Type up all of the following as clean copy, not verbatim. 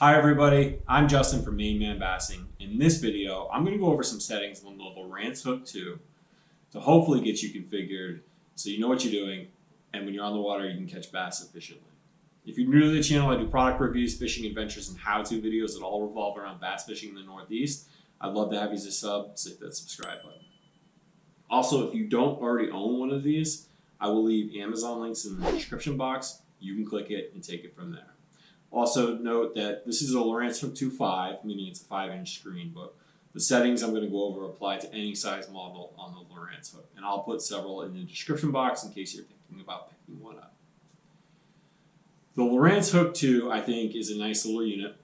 Hi everybody, I'm Justin from Main Man Bassing. In this video, I'm going to go over some settings on the Lowrance Hook 2 to hopefully get you configured so you know what you're doing, and when you're on the water you can catch bass efficiently. If you're new to the channel, I do product reviews, fishing adventures, and how-to videos that all revolve around bass fishing in the Northeast. I'd love to have you as a sub, so hit that subscribe button. Also, if you don't already own one of these, I will leave Amazon links in the description box. You can click it and take it from there. Also note that this is a Lowrance Hook 2 5, meaning it's a 5-inch screen, but the settings I'm going to go over apply to any size model on the Lowrance Hook, and I'll put several in the description box in case you're thinking about picking one up. The Lowrance Hook 2, I think, is a nice little unit.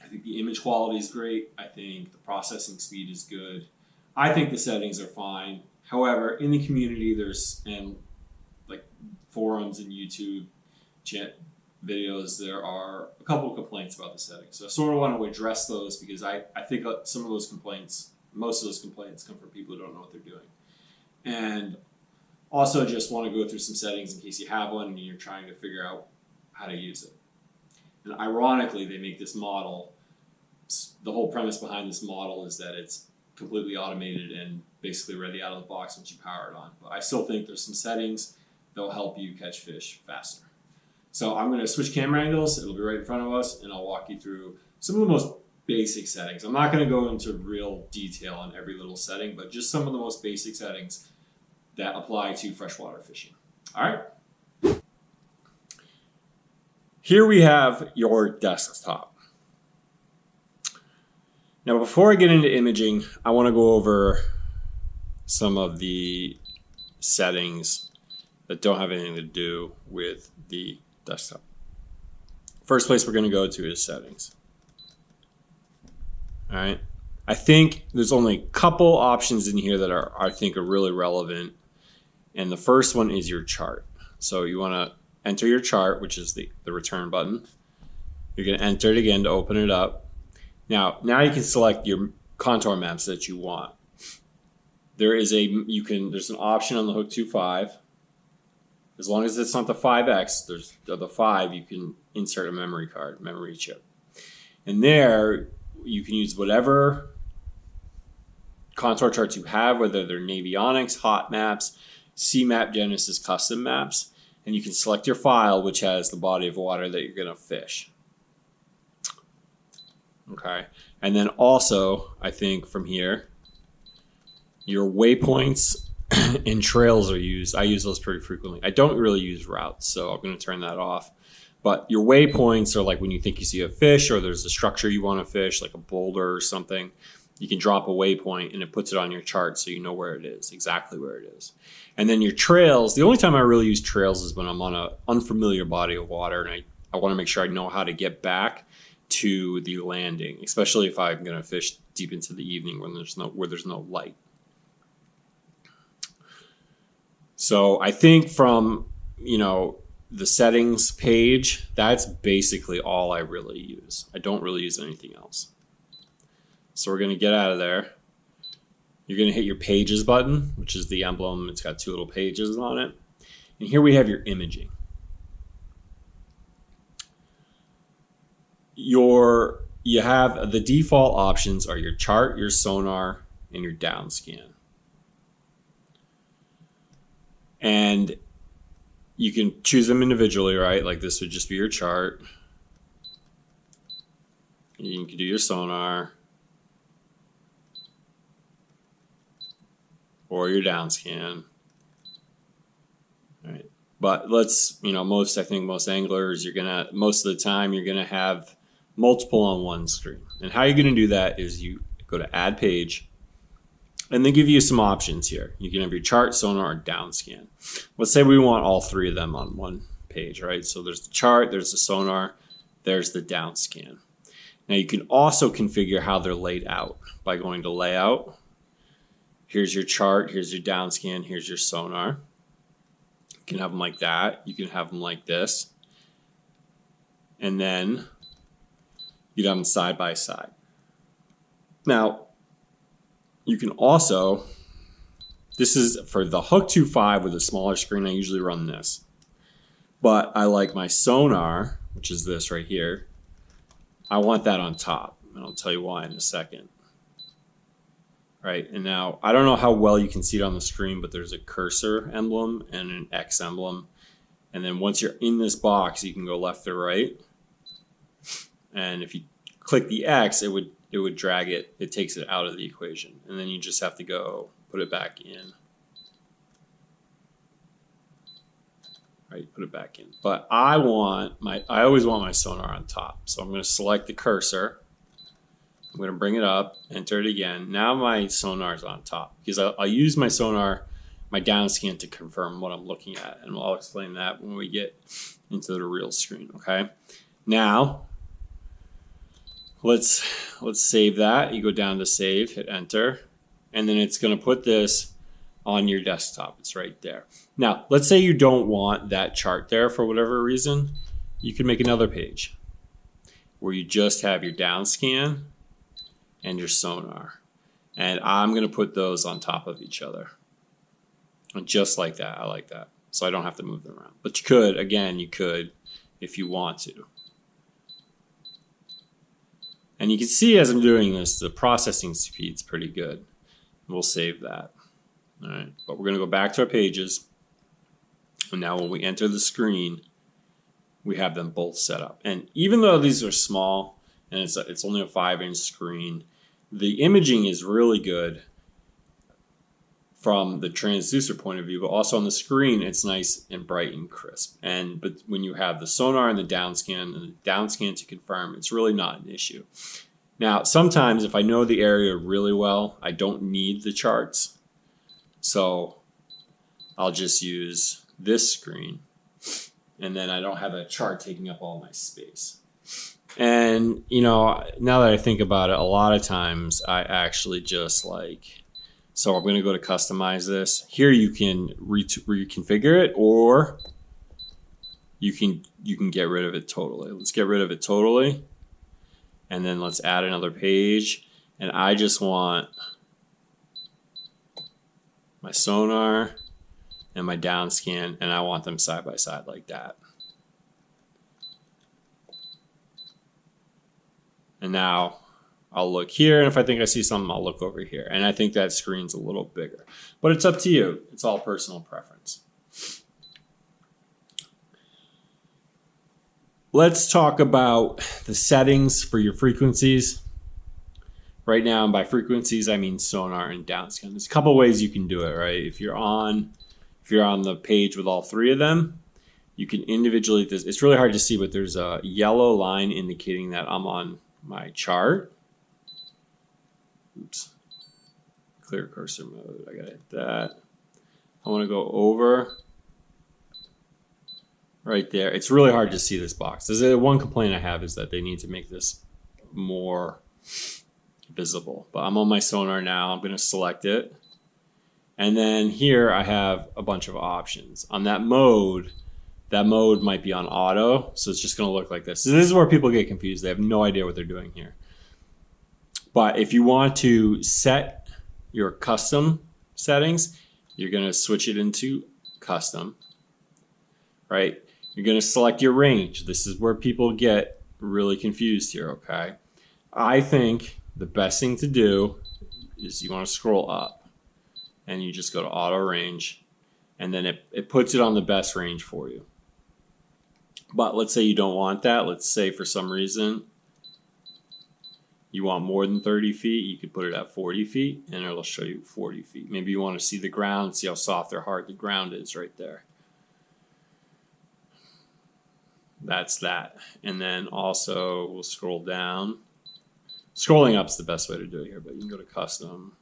I think the image quality is great. I think the processing speed is good. I think the settings are fine. However, in the community, there's like forums and YouTube chat videos, there are a couple of complaints about the settings. So I sort of want to address those because I think some of those complaints, most of those complaints come from people who don't know what they're doing. And also just want to go through some settings in case you have one and you're trying to figure out how to use it. And ironically, they make this model, the whole premise behind this model is that it's completely automated and basically ready out of the box once you power it on. But I still think there's some settings that will help you catch fish faster. So I'm going to switch camera angles. It'll be right in front of us, and I'll walk you through some of the most basic settings. I'm not going to go into real detail on every little setting, but just some of the most basic settings that apply to freshwater fishing. All right. Here we have your desktop. Now, before I get into imaging, I want to go over some of the settings that don't have anything to do with the desktop. First place we're going to go to is settings. All right. I think there's only a couple options in here that I think are really relevant. And the first one is your chart. So you want to enter your chart, which is the return button. You're going to enter it again to open it up. Now you can select your contour maps that you want. There's an option on the Hook 2 5. As long as it's not the 5X, there's the 5, you can insert a memory card, memory chip. And there, you can use whatever contour charts you have, whether they're Navionics, Hot Maps, CMap Genesis custom maps, and you can select your file, which has the body of water that you're going to fish. Okay. And then also, I think from here, your waypoints and trails are used. I use those pretty frequently. I don't really use routes, so I'm going to turn that off. But your waypoints are like when you think you see a fish or there's a structure you want to fish, like a boulder or something. You can drop a waypoint and it puts it on your chart so you know where it is, exactly where it is. And then your trails, the only time I really use trails is when I'm on an unfamiliar body of water and I want to make sure I know how to get back to the landing, especially if I'm going to fish deep into the evening when there's no light. So I think from, the settings page, that's basically all I really use. I don't really use anything else. So we're going to get out of there. You're going to hit your pages button, which is the emblem. It's got 2 little pages on it. And here we have your imaging. You have the default options are your chart, your sonar, and your down scan. And you can choose them individually, right? Like this would just be your chart. You can do your sonar or your down scan. All right. But I think most anglers, most of the time you're gonna have multiple on one screen. And how you're gonna do that is you go to add page, and they give you some options here. You can have your chart, sonar, or down scan. Let's say we want all 3 of them on one page, right? So there's the chart, there's the sonar, there's the down scan. Now you can also configure how they're laid out by going to layout. Here's your chart, here's your down scan, here's your sonar. You can have them like that. You can have them like this. And then you'd have them side by side. Now, you can also, this is for the Hook 2 5 with a smaller screen, I usually run this. But I like my sonar, which is this right here, I want that on top, and I'll tell you why in a second. Right, and now I don't know how well you can see it on the screen, but there's a cursor emblem and an X emblem. And then once you're in this box, you can go left or right. And if you click the X, it would drag it. It takes it out of the equation. And then you just have to go put it back in. Right, put it back in. But I always want my sonar on top. So I'm going to select the cursor. I'm going to bring it up, enter it again. Now my sonar is on top because I'll use my sonar, my down scan, to confirm what I'm looking at. And I'll explain that when we get into the real screen, okay? Now, let's save that. You go down to save, hit enter, and then it's going to put this on your desktop. It's right there. Now, let's say you don't want that chart there for whatever reason. You can make another page where you just have your down scan and your sonar. And I'm going to put those on top of each other. And just like that. I like that. So I don't have to move them around. But you could, again, you could if you want to. And you can see as I'm doing this, the processing speed's pretty good. We'll save that. All right. But we're going to go back to our pages. And now when we enter the screen, we have them both set up. And even though these are small, and it's only a 5-inch screen, the imaging is really good from the transducer point of view, but also on the screen, it's nice and bright and crisp. But when you have the sonar and the down scan to confirm, it's really not an issue. Now, sometimes if I know the area really well, I don't need the charts. So I'll just use this screen, and then I don't have a chart taking up all my space. And, you know, now that I think about it, a lot of times I actually just so I'm going to go to customize this. Here you can reconfigure it, or you can get rid of it totally. Let's get rid of it totally. And then let's add another page. And I just want my sonar and my down scan, and I want them side by side like that. And now I'll look here, and if I think I see something, I'll look over here. And I think that screen's a little bigger. But it's up to you. It's all personal preference. Let's talk about the settings for your frequencies. Right now, and by frequencies, I mean sonar and downscan. There's a couple ways you can do it, right? If you're on the page with all three of them, you can individually, it's really hard to see, but there's a yellow line indicating that I'm on my chart. Oops. Clear cursor mode. I gotta hit that. I want to go over right there. It's really hard to see this box. There's one complaint I have is that they need to make this more visible. But I'm on my sonar now. I'm going to select it. And then here I have a bunch of options. On that mode might be on auto, so it's just going to look like this. So this is where people get confused. They have no idea what they're doing here. But if you want to set your custom settings, you're going to switch it into custom, right? You're going to select your range. This is where people get really confused here, okay? I think the best thing to do is you want to scroll up and you just go to auto range, and then it puts it on the best range for you. But let's say you don't want that. Let's say for some reason you want more than 30 feet. You could put it at 40 feet and it'll show you 40 feet. Maybe you want to see the ground, see how soft or hard the ground is right there. That's that. And then also we'll scroll down. Scrolling up is the best way to do it here, but you can go to custom.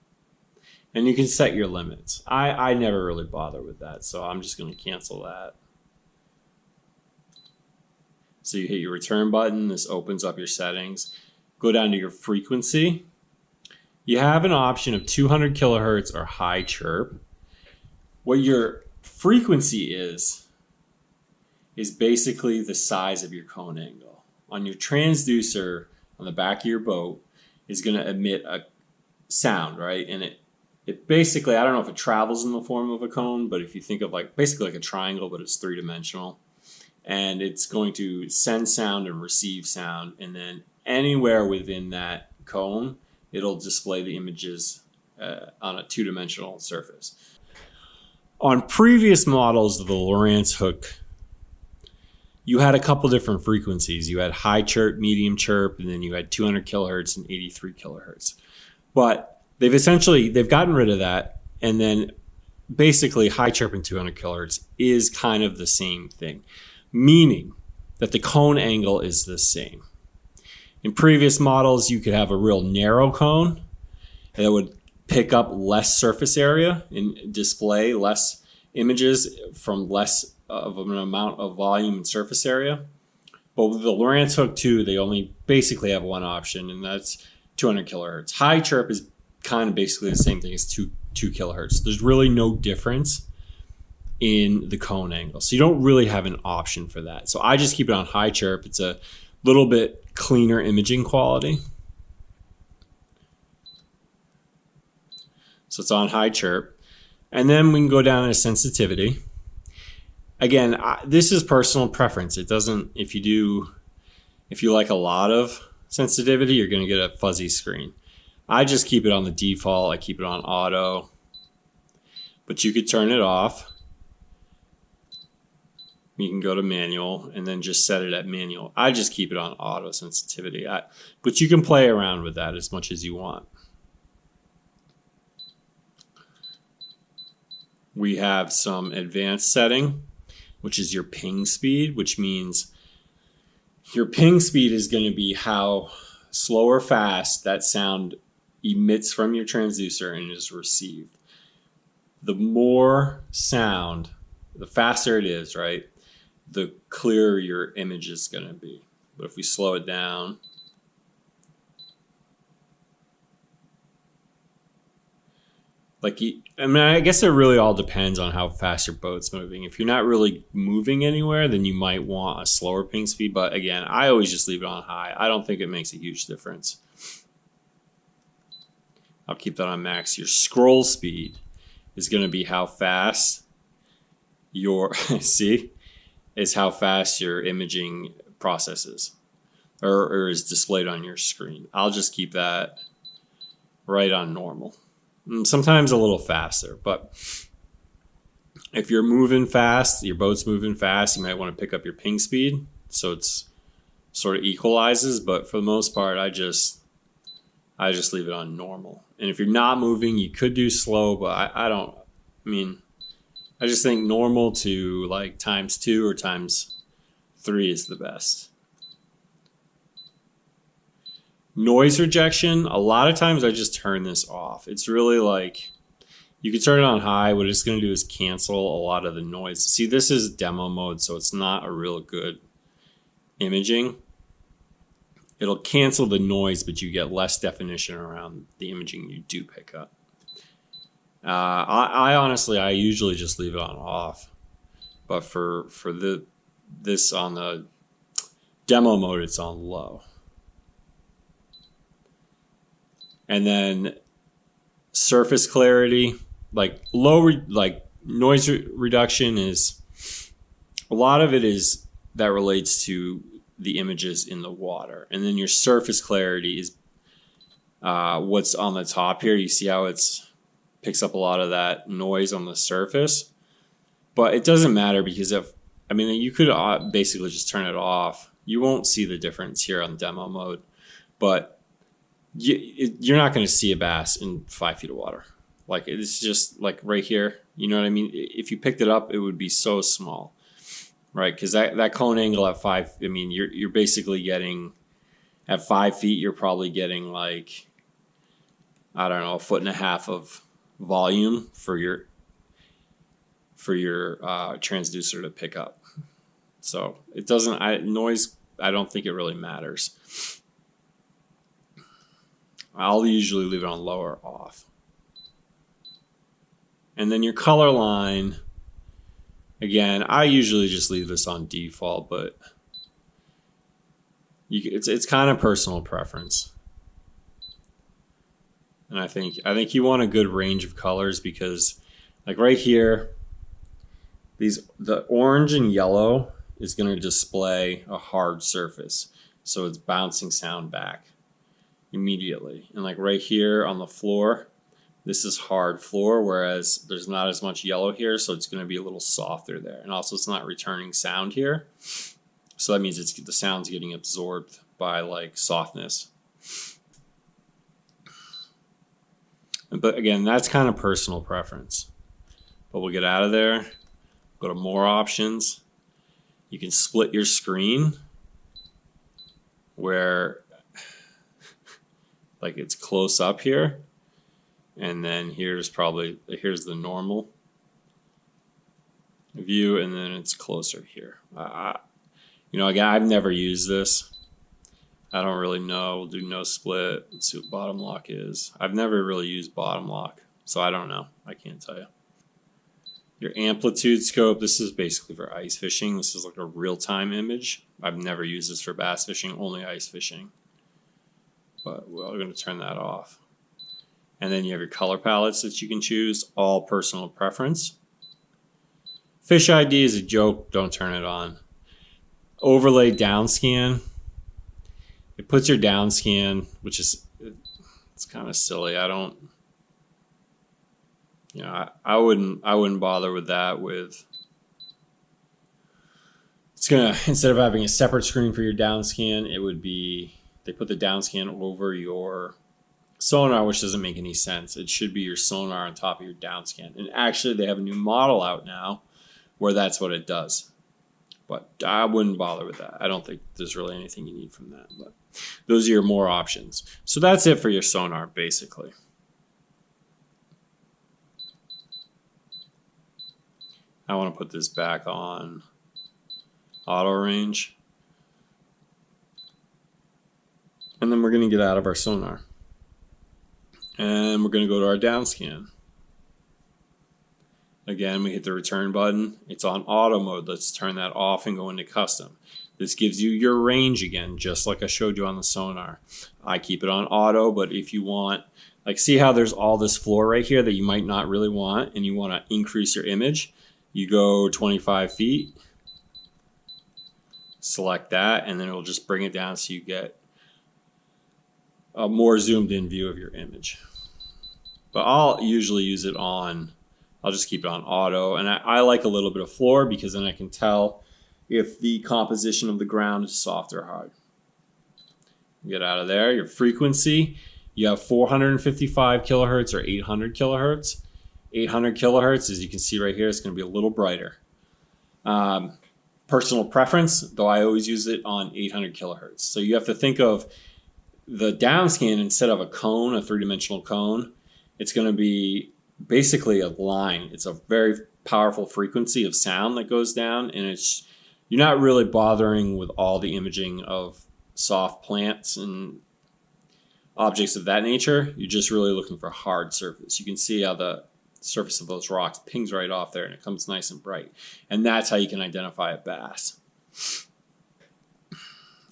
And you can set your limits. I never really bother with that, so I'm just going to cancel that. So you hit your return button. This opens up your settings. Go down to your frequency. You have an option of 200 kilohertz or high chirp. What your frequency is basically the size of your cone angle. On your transducer on the back of your boat is going to emit a sound, right? And it basically, I don't know if it travels in the form of a cone, but if you think of basically like a triangle, but it's three-dimensional. And it's going to send sound and receive sound, and then anywhere within that cone, it'll display the images on a two-dimensional surface. On previous models of the Lowrance hook, you had a couple different frequencies. You had high chirp, medium chirp, and then you had 200 kilohertz and 83 kilohertz. But they've gotten rid of that, and then basically high chirp and 200 kilohertz is kind of the same thing, meaning that the cone angle is the same. In previous models, you could have a real narrow cone that would pick up less surface area and display less images from less of an amount of volume and surface area. But with the Lowrance Hook 2, they only basically have one option, and that's 200 kilohertz. High chirp is kind of basically the same thing as 2 kilohertz. There's really no difference in the cone angle. So you don't really have an option for that. So I just keep it on high chirp. It's a little bit cleaner imaging quality. So it's on high chirp. And then we can go down to sensitivity. Again, this is personal preference. It doesn't, if you like a lot of sensitivity, you're going to get a fuzzy screen. I just keep it on the default. I keep it on auto. But you could turn it off. You can go to manual and then just set it at manual. I just keep it on auto sensitivity. But you can play around with that as much as you want. We have some advanced setting, which is your ping speed, which means your ping speed is going to be how slow or fast that sound emits from your transducer and is received. The more sound, the faster it is, right? The clearer your image is going to be. But if we slow it down, I guess it really all depends on how fast your boat's moving. If you're not really moving anywhere, then you might want a slower ping speed. But again, I always just leave it on high. I don't think it makes a huge difference. I'll keep that on max. Your scroll speed is going to be how fast your is how fast your imaging processes or is displayed on your screen. I'll just keep that right on normal. Sometimes a little faster, but if you're moving fast, your boat's moving fast, you might want to pick up your ping speed so it's sort of equalizes. But for the most part, I just leave it on normal. And if you're not moving, you could do slow, but I just think normal to like ×2 or ×3 is the best. Noise rejection, a lot of times I just turn this off. It's really like, you can turn it on high. What it's going to do is cancel a lot of the noise. See, this is demo mode, so it's not a real good imaging. It'll cancel the noise, but you get less definition around the imaging you do pick up. I honestly, I usually just leave it on off. But for this on the demo mode, it's on low. And then surface clarity, like noise reduction is, a lot of it is that relates to the images in the water. And then your surface clarity is what's on the top here. You see how it's picks up a lot of that noise on the surface. But it doesn't matter because you could basically just turn it off. You won't see the difference here on demo mode. But you're not going to see a bass in 5 feet of water. Like, it's just like right here. You know what I mean? If you picked it up, it would be so small, right? Because that cone angle at 5, you're basically getting, at 5 feet, you're probably getting like, I don't know, 1.5 feet of volume for your transducer to pick up. So it doesn't, noise, I don't think it really matters. I'll usually leave it on low or off. And then your color line, again, I usually just leave this on default, but it's kind of personal preference. And I think you want a good range of colors because, like right here, the orange and yellow is going to display a hard surface. So it's bouncing sound back immediately. And like right here on the floor, this is hard floor, whereas there's not as much yellow here, so it's going to be a little softer there. And also it's not returning sound here. So that means the sound's getting absorbed by like softness. But again, that's kind of personal preference. But we'll get out of there, go to more options. You can split your screen where like it's close up here. And then here's the normal view, and then it's closer here. You know, again, I've never used this. I don't really know. We'll do no split. Let's see what bottom lock is. I've never really used bottom lock, so I don't know. I can't tell you. Your amplitude scope, this is basically for ice fishing. This is like a real-time image. I've never used this for bass fishing, only ice fishing. But we're going to turn that off. And then you have your color palettes that you can choose, all personal preference. Fish ID is a joke, don't turn it on. Overlay down scan. It puts your down scan, which is, it's kind of silly. I don't, you know, I wouldn't bother with that it's gonna, instead of having a separate screen for your down scan, it would be, they put the down scan over your sonar, which doesn't make any sense. It should be your sonar on top of your down scan. And actually they have a new model out now where that's what it does. But I wouldn't bother with that. I don't think there's really anything you need from that. But those are your more options. So that's it for your sonar, basically. I want to put this back on auto range. And then we're going to get out of our sonar. And we're going to go to our down scan. Again, we hit the return button. It's on auto mode. Let's turn that off and go into custom. This gives you your range again, just like I showed you on the sonar. I keep it on auto, but if you want, like, see how there's all this floor right here that you might not really want and you want to increase your image, you go 25 feet, select that, and then it'll just bring it down so you get a more zoomed in view of your image. But I'll usually use it on, I'll just keep it on auto. And I like a little bit of floor because then I can tell if the composition of the ground is soft or hard. Get out of there. Your frequency, you have 455 kilohertz or 800 kilohertz. 800 kilohertz, as you can see right here, it's going to be a little brighter. Personal preference, though I always use it on 800 kilohertz. So you have to think of the down scan instead of a cone, a three-dimensional cone. It's going to be basically a line. It's a very powerful frequency of sound that goes down, and it's, you're not really bothering with all the imaging of soft plants and objects of that nature. You're just really looking for hard surface. You can see how the surface of those rocks pings right off there and it comes nice and bright. And that's how you can identify a bass.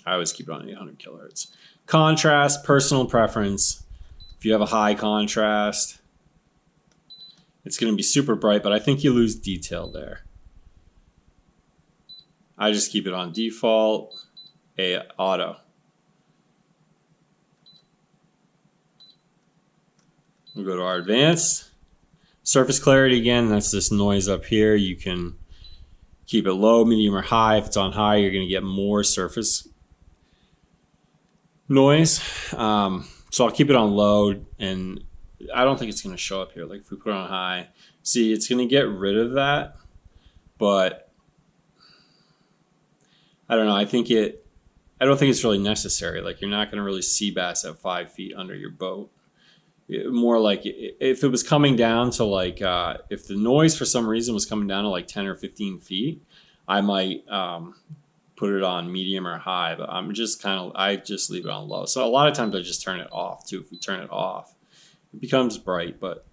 I always keep it on 800 kilohertz. Contrast, personal preference. If you have a high contrast, it's going to be super bright, but I think you lose detail there. I just keep it on default, auto. We'll go to our advanced. Surface clarity, again, that's this noise up here. You can keep it low, medium, or high. If it's on high, you're going to get more surface noise. So I'll keep it on low, and I don't think it's going to show up here. Like if we put it on high, see, it's going to get rid of that, but I don't know. I don't think it's really necessary. Like you're not going to really see bass at 5 feet under your boat. More like if it was coming down to like, if the noise for some reason was coming down to like 10 or 15 feet, I might put it on medium or high, but I just leave it on low. So a lot of times I just turn it off too. If we turn it off, it becomes bright, but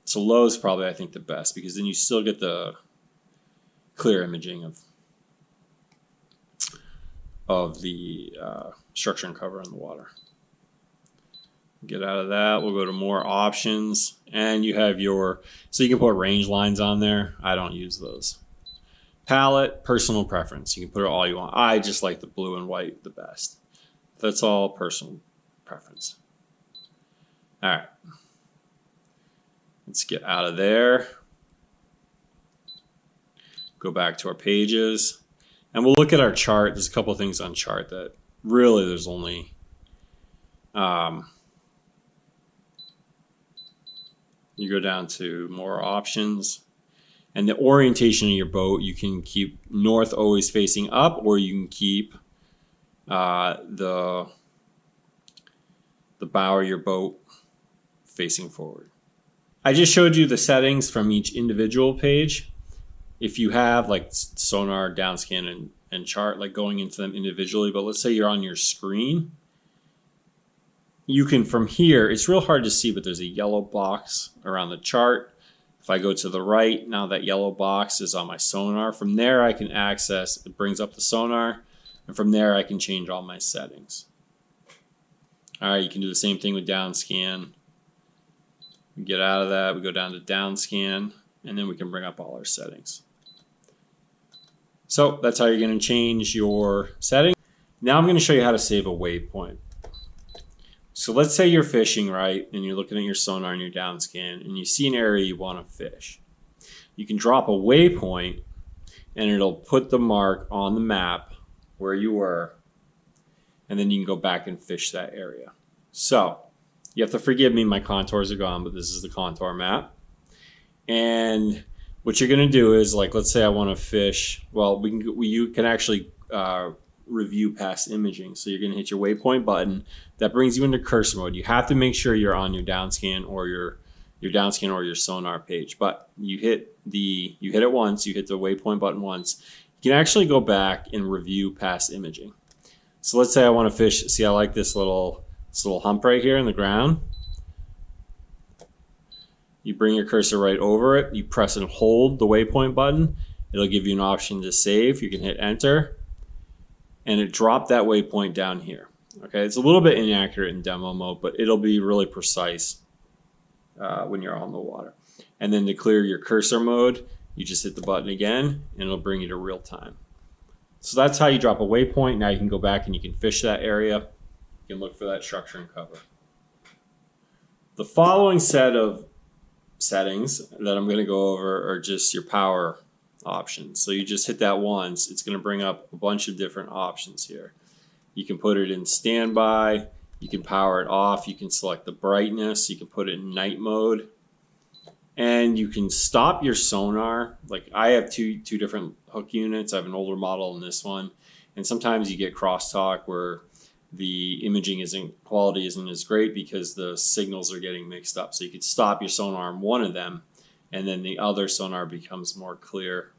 so low is probably, I think, the best because then you still get the clear imaging of the structure and cover in the water. Get out of that. We'll go to more options, and you have your, so you can put range lines on there. I don't use those. Palette, personal preference. You can put it all you want. I just like the blue and white the best. That's all personal preference. All right. Let's get out of there. Go back to our pages. And we'll look at our chart. There's a couple of things on chart that really there's only you go down to more options. And the orientation of your boat, you can keep north always facing up, or you can keep the bow of your boat facing forward. I just showed you the settings from each individual page. If you have like sonar, downscan, and chart, like going into them individually, but let's say you're on your screen, you can from here, it's real hard to see, but there's a yellow box around the chart. If I go to the right, now that yellow box is on my sonar. From there I can access, it brings up the sonar, and from there I can change all my settings. All right, you can do the same thing with downscan. We get out of that, we go down to downscan, and then we can bring up all our settings. So that's how you're going to change your settings. Now I'm going to show you how to save a waypoint. So let's say you're fishing, right, and you're looking at your sonar and your downscan, and you see an area you want to fish. You can drop a waypoint, and it'll put the mark on the map where you were, and then you can go back and fish that area. So you have to forgive me, my contours are gone, but this is the contour map. And what you're going to do is, like, let's say I want to fish. Well, you can actually review past imaging. So you're going to hit your waypoint button. That brings you into cursor mode. You have to make sure you're on your downscan or your sonar page. But you hit it once. You hit the waypoint button once. You can actually go back and review past imaging. So let's say I want to fish. See, I like this little hump right here in the ground. You bring your cursor right over it. You press and hold the waypoint button. It'll give you an option to save. You can hit enter, and it dropped that waypoint down here. Okay, it's a little bit inaccurate in demo mode, but it'll be really precise when you're on the water. And then to clear your cursor mode, you just hit the button again, and it'll bring you to real time. So that's how you drop a waypoint. Now you can go back and you can fish that area. You can look for that structure and cover. The following set of settings that I'm going to go over are just your power options. So you just hit that once. It's going to bring up a bunch of different options here. You can put it in standby. You can power it off. You can select the brightness. You can put it in night mode. And you can stop your sonar. Like, I have two different hook units. I have an older model and this one. And sometimes you get crosstalk where the imaging quality isn't as great because the signals are getting mixed up. So you could stop your sonar on one of them, and then the other sonar becomes more clear.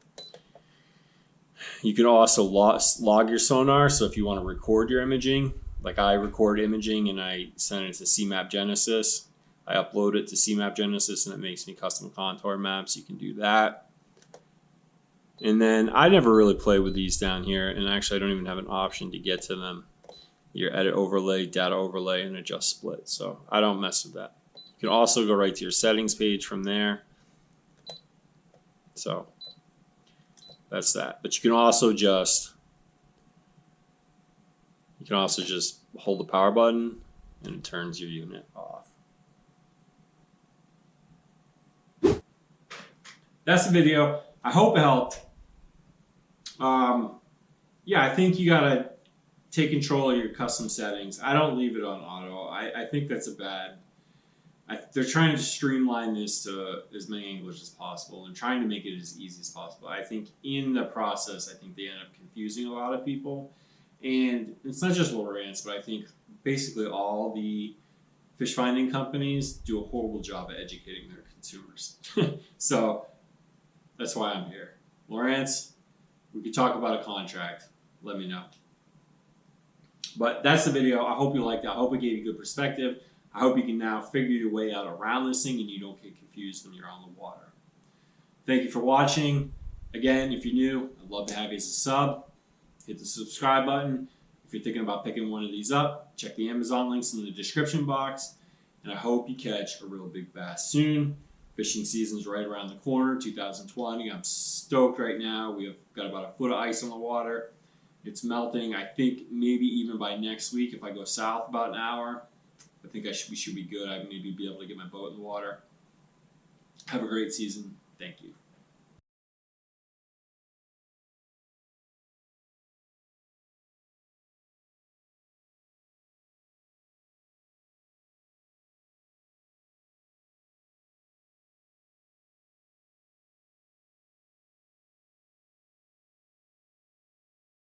You can also log your sonar. So if you want to record your imaging, like I record imaging and I send it to CMap Genesis, I upload it to CMap Genesis and it makes me custom contour maps. You can do that. And then I never really play with these down here, and actually I don't even have an option to get to them. Your edit overlay, data overlay, and adjust split. So I don't mess with that. You can also go right to your settings page from there. So that's that. But you can also just hold the power button and it turns your unit off. That's the video. I hope it helped. Yeah, I think you gotta take control of your custom settings. I don't leave it on auto. I think that's a bad. They're trying to streamline this to as many anglers as possible and trying to make it as easy as possible. I think in the process, I think they end up confusing a lot of people. And it's not just Lowrance, but I think basically all the fish finding companies do a horrible job at educating their consumers. So that's why I'm here. Lowrance, we could talk about a contract. Let me know. But that's the video. I hope you liked it. I hope it gave you good perspective. I hope you can now figure your way out around this thing and you don't get confused when you're on the water. Thank you for watching. Again, if you're new, I'd love to have you as a sub. Hit the subscribe button. If you're thinking about picking one of these up, check the Amazon links in the description box. And I hope you catch a real big bass soon. Fishing season's right around the corner, 2020. I'm stoked right now. We have got about a foot of ice on the water. It's melting. I think maybe even by next week, if I go south about an hour, I think we should be good. I maybe be able to get my boat in the water. Have a great season. Thank you.